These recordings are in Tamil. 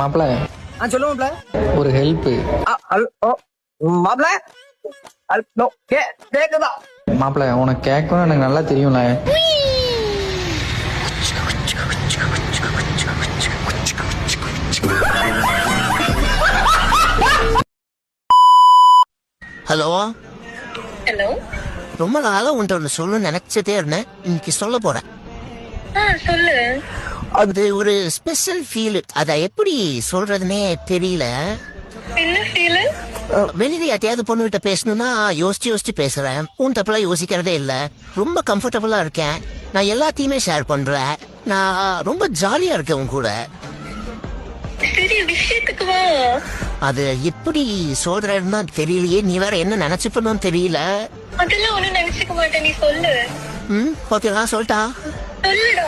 மாப்பிள சொல்லுங்க மாப்ள. ஒரு ஹெல்ப். மாப்ள ஹலோ கேக்குதா? மாப்பிள உனக்கு கேட்கணும் எனக்கு நல்லா தெரியும்ல. ஹலோ ஹலோ, ரொம்ப நாளா உன்ட்ட ஒன்று சொல்ல நினைச்சதே இருந்தேன், இன்னைக்கு சொல்ல போறேன். சொல்லு. அது ஒரு ஸ்பெஷல் ஃபீல், அதை எப்படி சொல்றதுன்னே தெரியல. என்ன ஃபீல்? வெளியில யார்ட்டையாவது பொண்ணுகிட்ட பேசணும்னா யோசிச்சு பேசுறேன். உன் தப்பெல்லாம் யோசிக்கிறதே இல்ல. ரொம்ப கம்ஃபர்டபுளா இருக்கேன். நான் எல்லாத்தையுமே ஷேர் பண்றேன். நான் ரொம்ப ஜாலியா இருக்கேன் உன் கூட. சரி, விஷயத்துக்கு வா. அது எப்படி சொல்றேன்னா தெரியலையே. நீ வேற என்ன நினைச்சுப்பணும் தெரியல. அதெல்லாம் ஒண்ணும் நினைச்சுக்க மாட்டேன், நீ சொல்லு. ஓகே, நான் சொல்லிட்டா. சொல்லுடா.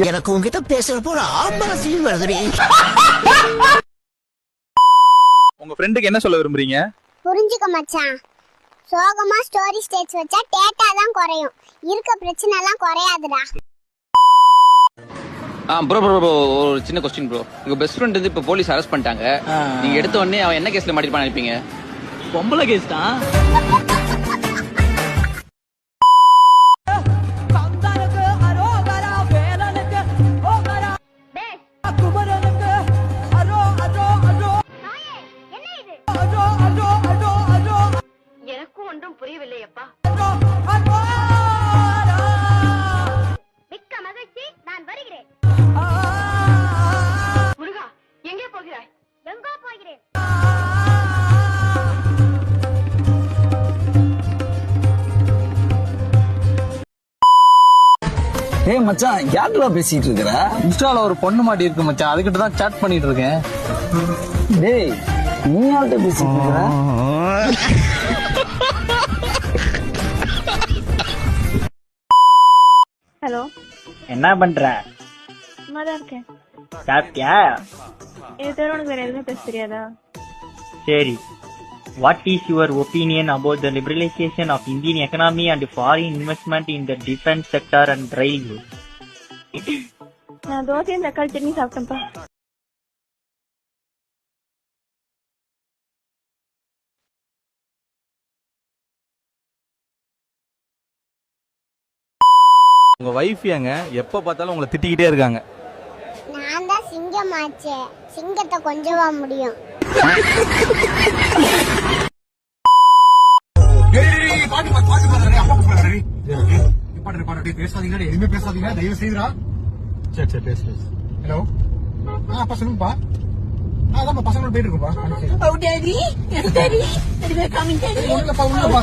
எனக்கு உங்ககிட்ட பேசுறப்போ ஒரு ஆம்பளை ஃபீல் வருதுடி. உங்க ஃப்ரெண்டுக்கு என்ன சொல்ல விரும்புறீங்க? புரிஞ்சுக்க மச்சான், சோகமா ஸ்டோரி ஸ்டேட்ஸ் வச்சா டேட்டா தான் குறையும், இருக்க பிரச்சனை எல்லாம் குறையாதுடா. ப்ரோ ஒரு சின்ன கொஸ்டின் ப்ரோ. உங்க பெஸ்ட் ஃப்ரெண்ட் வந்து இப்ப போலீஸ் அரெஸ்ட் பண்ணிட்டாங்க. நீங்க எடுத்த உடனே அவன் என்ன கேஸ்ல மாட்டிருப்பான்னு நினைப்பீங்க? பொம்பளை கேஸ் தான். எனக்கும் ஒன்றும் புரியவில்லையப்பா. மிக்க மகிழ்ச்சி, நான் வருகிறேன். முருகா, எங்கே போகிறாய்? எங்கோ போகிறேன். ஏய் மச்சான், யாருடா பேசிட்டு இருக்கற? இன்ஸ்டால ஒரு பொண்ணு மாட்டி இருக்கு மச்சான், அதுகிட்ட தான் சாட் பண்ணிட்டு இருக்கேன். டேய், நீ யார்கிட்ட பேசிட்டு இருக்கற? ஹலோ, என்ன பண்ற? சும்மா தான் இருக்கேன். சாப்பிட்டியா? இது தவிர உனக்கு வேற எதுவுமே பேச தெரியாதா? சரி. What is your opinion about the liberalization of Indian economy and foreign investment in the defense sector and railway? நான் தோசையும் தக்காளி சட்னி சாப்பிட்டேன்ப்பா. உங்க வைஃப் ஏங்க எப்ப பார்த்தாலும் உங்களை திட்டிக்கிட்டே இருக்காங்க? நான் தான் சிங்கமாச்சே, சிங்கத்தை கொஞ்சவா முடியும்? பேசாதீங்க, எதுவுமே பேசாதீங்க, தயவு செய்துடா. சரி சரி, பேசு பேசு. ஹலோ, அப்பா சொல்லுங்கப்பா. அதான் பசங்களோட போயிட்டு இருக்குப்பா. உள்ளப்பா உள்ளப்பா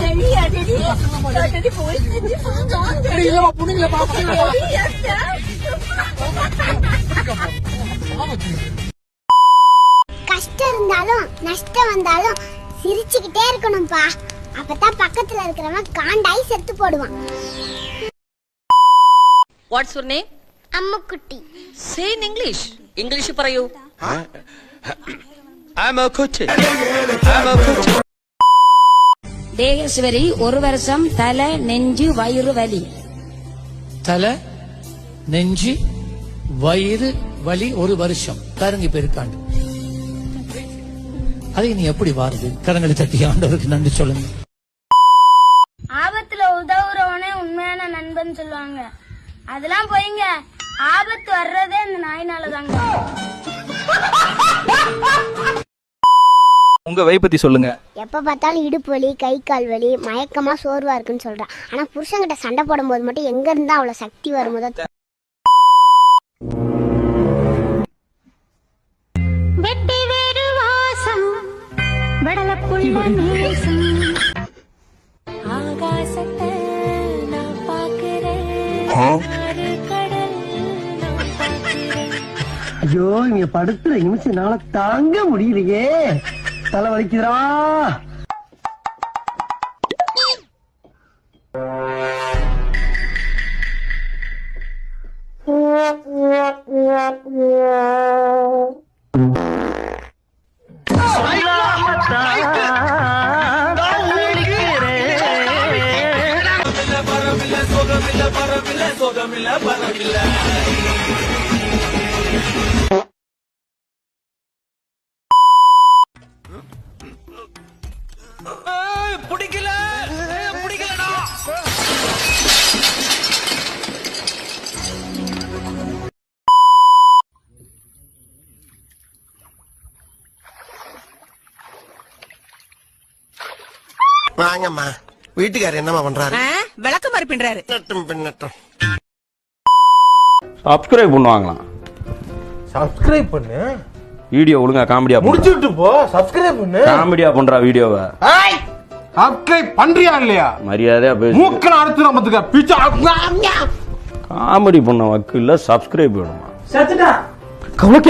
இல்லப்பா, புண்ணுங்களப்பா. கஷ்டம் இருந்தாலும் நஷ்டம் வந்தாலும் சிரிச்சுக்கிட்டே இருக்கணும்பா, அப்பதான் பக்கத்துல இருக்கிறவன் காண்டாய் செத்து போடுவான். What's your name? அம்முக்குட்டி. Say in English. English പറയൂ. I'm a coach. ദേഹസ്വരി ഒരു വർഷം തല നെഞ്ചു വയറു വലി. தலை நெஞ்சு வயிறு வலி ஒரு வருஷம் கருங்கி பெருக்காண்டு. அதை நீ எப்படி வாருது? கரங்களை தட்டி ஆண்டவருக்கு நன்றி சொல்லுங்க. ஆபத்துல உதவுறவனே உண்மையான நண்பன் சொல்லுவாங்க, அதெல்லாம் போயிங்க. ஆபத்து வர்றதே இந்த நாயினாலதாங்க. உங்க வைஃப் பத்தி சொல்லுங்க. எப்ப பார்த்தாலும் இடுப்பு வலி, கை கால் வலி, மயக்கமா சோர்வா இருக்குன்னு சொல்றான். ஆனா புருஷன்கிட்ட சண்டை போடும் போது மட்டும் எங்க இருந்தா அவ்வளவு சக்தி வரும்போது வெட்டி வேறு வாசம் வடலப்புள்ள நேசம் ஆகாசத்தை நான் பார்க்கிறேன். ஐயோ, இங்க படுத்துற நிமிஷம் நாள தாங்க முடியலையே, தலை வலிக்குதுடா. பரவில்லை பிடிக்கல பிடிக்கலடா. வாங்கம்மா. வீட்டுக்காரர் என்னம்மா பண்றாரு? விளக்க மாதிரி பின்றாரு. பின்னட்டும். சப்ஸ்கிரைப் பண்ணுவாங்களாம். சப்ஸ்கிரைப் பண்ணு. வீடியோ ஒழுங்கா காமெடியா முடிச்சுட்டு போ. சப்ஸ்கிரைப் பண்ணு. காமெடியா பண்றா வீடியோவை. சப்ஸ்கிரைப் பண்றியா இல்லையா? மரியாதையா பேசு. மூக்கல அடுத்து நமக்கு பிச்சா. காமெடி பண்ண வக்கு இல்ல சப்ஸ்கிரைப் வேணுமா? செத்துட்டா. கவலை